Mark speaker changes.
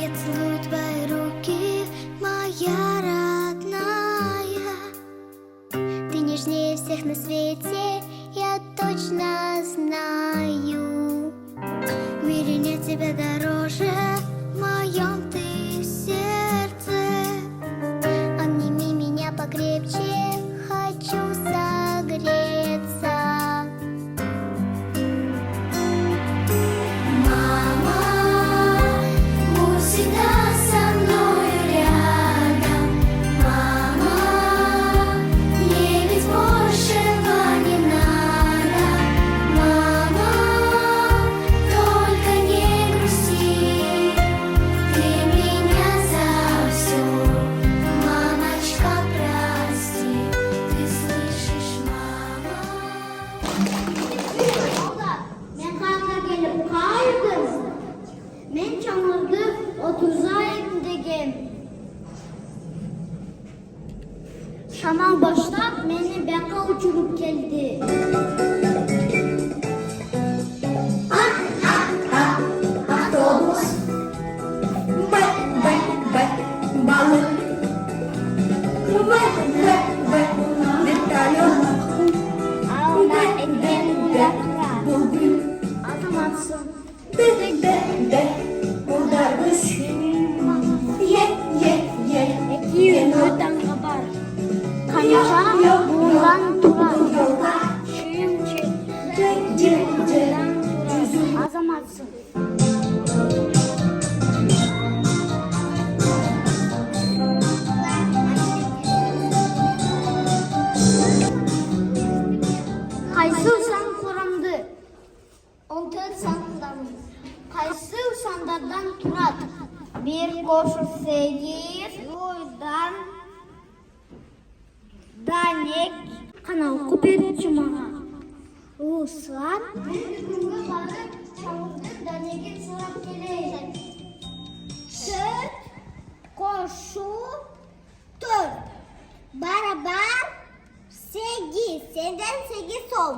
Speaker 1: Я целую твои руки, моя родная. Ты нежнее всех на свете, я точно знаю. В мире нет тебя дороже, в моем ты сердце. Обними меня покрепче, хочу согреться. Мама, будь всегда со мною рядом. Мама, мне ведь большего не надо. Мама, только не грусти, ты меня за все. Мамочка, прости, ты слышишь, мама?
Speaker 2: Ben kanka gelip kaydım. Ben çamurda 30 ayındayım. Şaman başlap beni beka uçurup geldi.
Speaker 3: Автобус, баллон, вертолет.
Speaker 2: Ağla elimde
Speaker 3: Bugün
Speaker 2: adım atsın.
Speaker 3: de burada kız. Ye.
Speaker 2: 200'den kadar. Kanca bundan durar. Şuyum çekti. Adım atsın. Kaysı usan kuramdı. 14 santılarımız. Kaysı usandardan turat. Bir koşu 8. Buradan Danek kanal kupet çumağa. Ruslan. Bunga balık çamurda Danek'e çorap geleyecek. 4 koşu 4. Beraber 8. Senden 8 ol.